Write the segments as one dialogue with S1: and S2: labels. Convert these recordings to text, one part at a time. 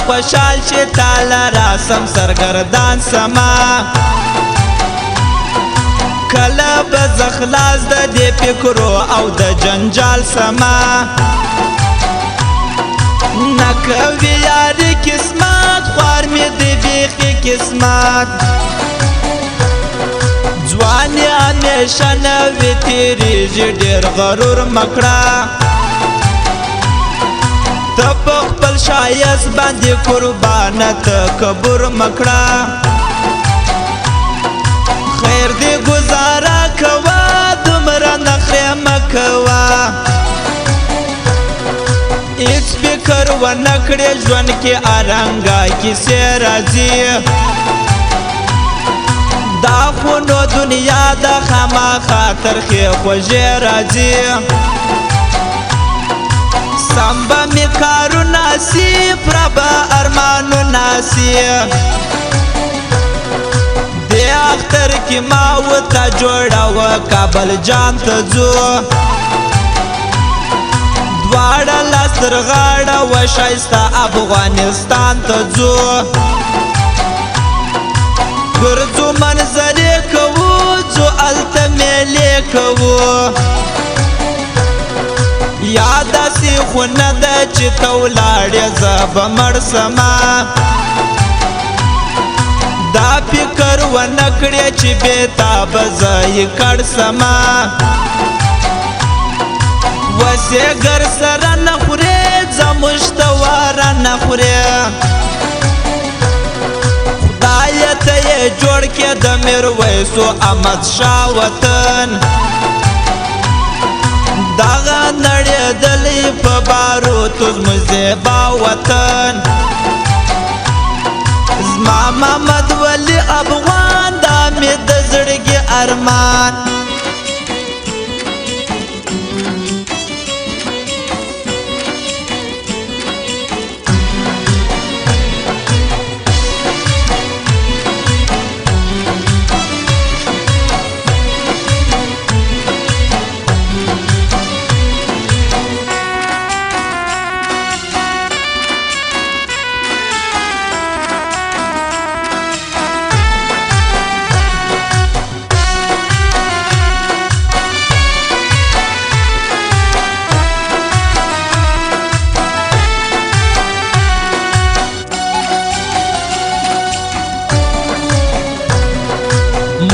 S1: خوشحال چې تاله راسم سرګردان سما کله به زه خلاص د دې فکرو او د جنجال سما نه کوي یاري قسمت خوار مې د بیخي قسمت ځواني همیشه نوې تېرېږي ډېر غرور مه کړه ته په خپل ښایست باندې قربانه ته کبر مه کړه خیر دې ګزاره کوه دومره نخرې مه کوه هیڅ فکر ونه کړې ژوند کې ارنګه کیسې راځي دا خو نو دنیا ده خامخا ترخې خوږې راځي سم به مې کارونه سي پوره به ارمانونه سي دې اختر کې ما ورته جوړوه کابل جان ته ځو دواړه لاس تر غاړه و ښایسته افغانستان ته ځو ګرځو منظرې کوو ځو هلته میلې کوو یا داسې خو نه ده چې ته ولاړې زه به مړ سمه دا فکر ونه کړې چې بېتابه زه یې کړ سمه وسې ګر سره نه خورې زموږ ته واره نه خورې خدایه ته یې جوړ کړې د میرویس احمد شاه وطن دغه نړېدلی په باروتو زموږ زیبا وطن زما محمد ولی افغان دا مې د زړګي ارمان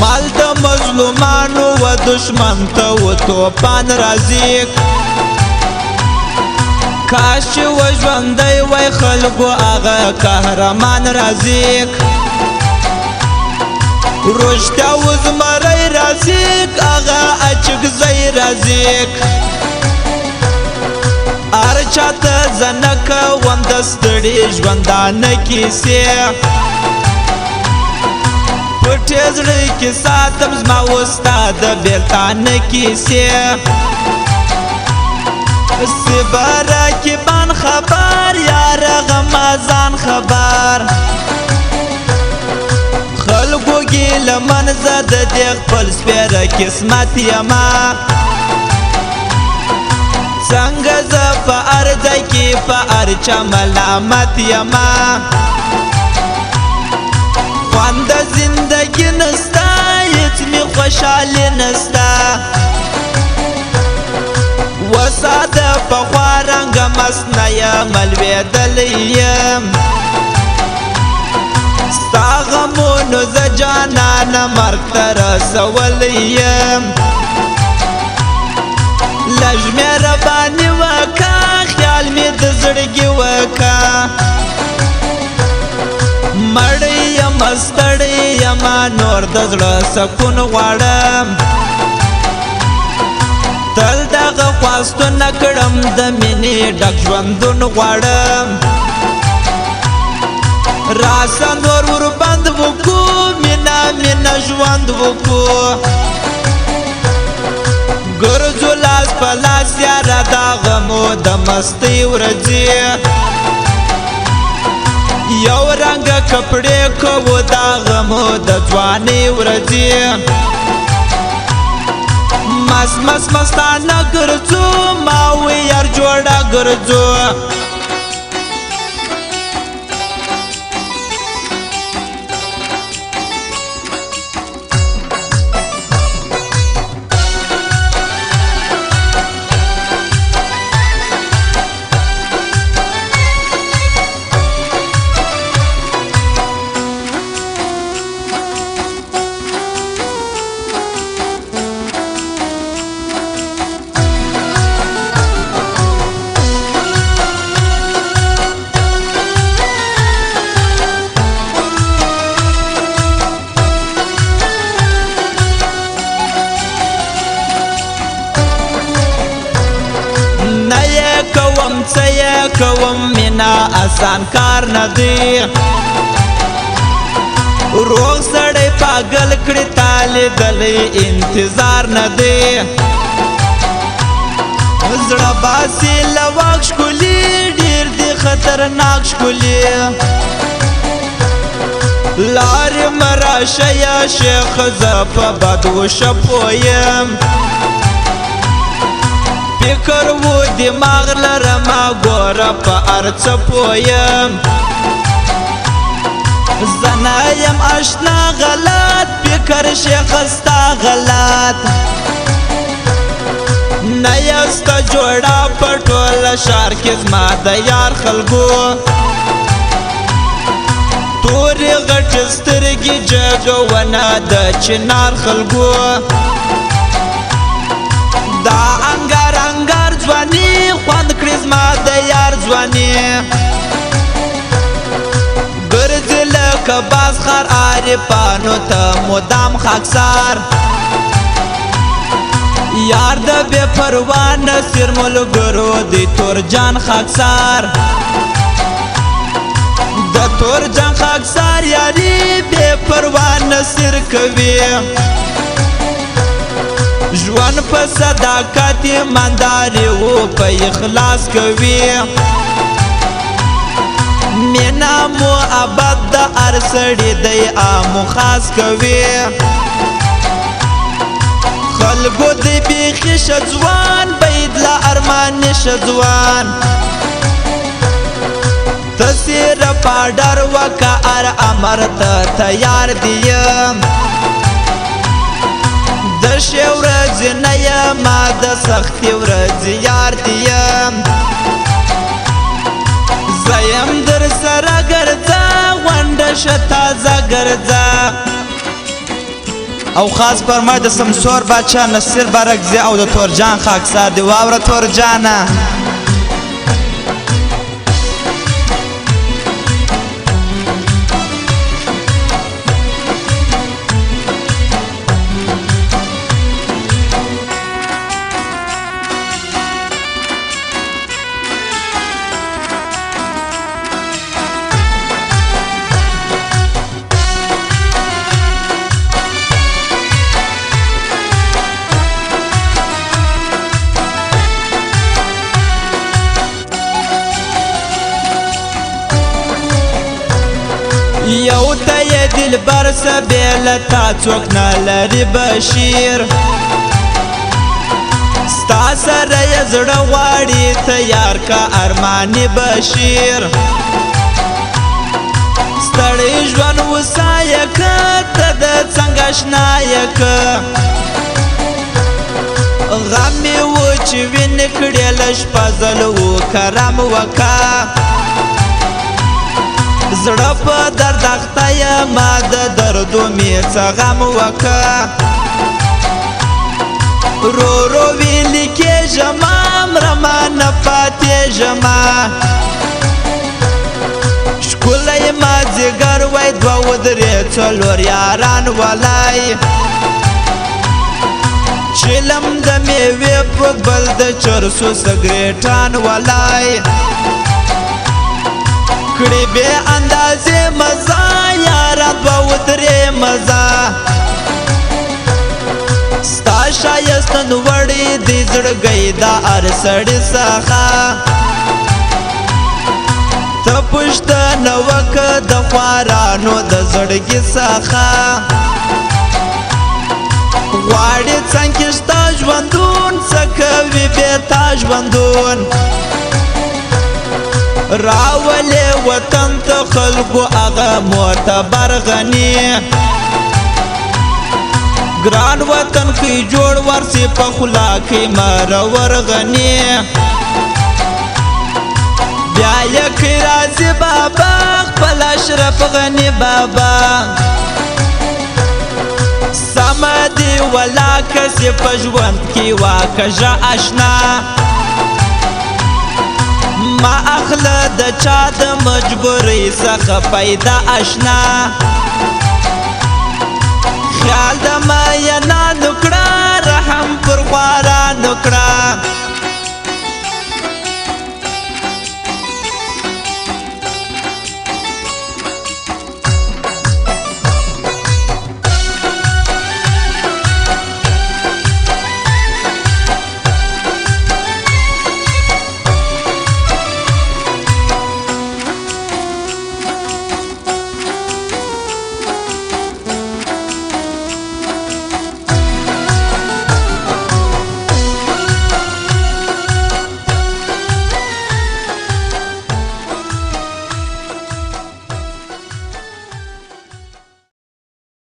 S1: مال د مظلومانو و دشمن ته و توپان راځي کاش چې و ژوندی وای خلکو هغه قهرمان راځي رښتیا و زمری راځي هغه اچکزی راځي هر چاته زه نه کوم د ستړي ژوندانه کیسې پټې زړه کې ساتم زما وستا د بېلتانه کیسې سباره کې بان خبر یار غمازان خبر خلکو کې لمن زه د دې خپل سپېره قسمت یمه څنګه زه په هر ځای کې په هر چا ملامت یمه خوند زندگی نستا هیڅ می خوشحالي نستا وساده پخوا رنګه مست نه یم لوېدلی یم ستا غمونو زه جانانه مرګ ته رسولی یم لږ مهرباني وکړه خیال مې د زړګي وکړه مړی یم ستړی یم نور د زړه سکون غواړم تل دغه خواستونه کړم د مینې ډک ژوندون غواړم راسه نور وربند وکړو مینه مینه ژوند وکړو ګرځو لاس په لاس یاره دا غمو د مستۍ ورځې یو رنګه کپړې کوو دا غمو د ځوانۍ ورځې مست مست مستانه ګرځو ما وی یار جوړه ګرځو کوم مینا آسان کار نه دی روغ سړی پاگل کړي تالی دلی انتظار نه دی زړه باسي لواک شکولي ډیر دی خطرناک شکولي لارې مراشه یا شیخ زه په بدو شپویم فکر و دماغ لرمه ګوره په هر څه پویم زه نه یم اشنا غلط فکر شیخ ستا غلط نه یسته جوړه په ټول ښار کې زما د یار خلکو تورې غټې سترګې جګونه د چنار خلکو دا انګار انګار ځواني خوند کړي زما د یار ځواني ګرځې لکه باز خر عارفانو ته مدام خاکسار یار د بې پروا نصیر ملګرو دی تور جان خاکسار د تور جان خاکسار یاري بې پروا نصیر کوي ژوند په صداقت ایمانداري و په اخلاص کوي مینا مو ابد د هر سړي دی آمو خاص کوي خلکو دی بیخي ښه ځوان بید له ارمان ښه ځوان تصیر پاډر وکه ار امر ته تیار دیم د ښې ورځې نه یمه د سختې ورځې یار دیم زه یم در سره ګرځه غونډه ښه تازه ګرځه او خاص فرمای د سمسور باچا نصیر برکزی او د تور جان خاکسار دی واوره تور جانه یو ته یې دلبر سبیله تا څوک نه لري بشیر ستا سره یې زړه غواړي تیار کا ارماني بشیر ستړی ژوند وسایه که ته د څنګه اشنایه که غم مې و چې وینې کړې لږ فضل و کرم وکه زړه په درد اخته یمه د دردو مې څه غم وکه رو رو ویلې کېږمه مرمه نه پاتېږمه ښکلی مازدیګر وای دوه ودرې څلور یاران ولی چلم د میوې پروت بل د چرسو سګریټان ولی کړي بې اندازې مزه یاره دوه ودرې مزه ستا ښایستن وړې دې زړګی د هر سړي څخه ته پوښتنه وکړه د خوارانو د زړګي څخه غواړې څنګه ستا ژوندون څه کوي بې تا ژوندون راولې وطن ته خلکو هغه معتبر غني ګران وطن کې جوړ ورسي په خوله کې مرور غني بیا یې کې راځي بابا خپل اشرف غني بابا سمه دي ولا کسې په ژوند کې واکژه اشنا ما اخله د چا د مجبورۍ څخه پیدا اشنا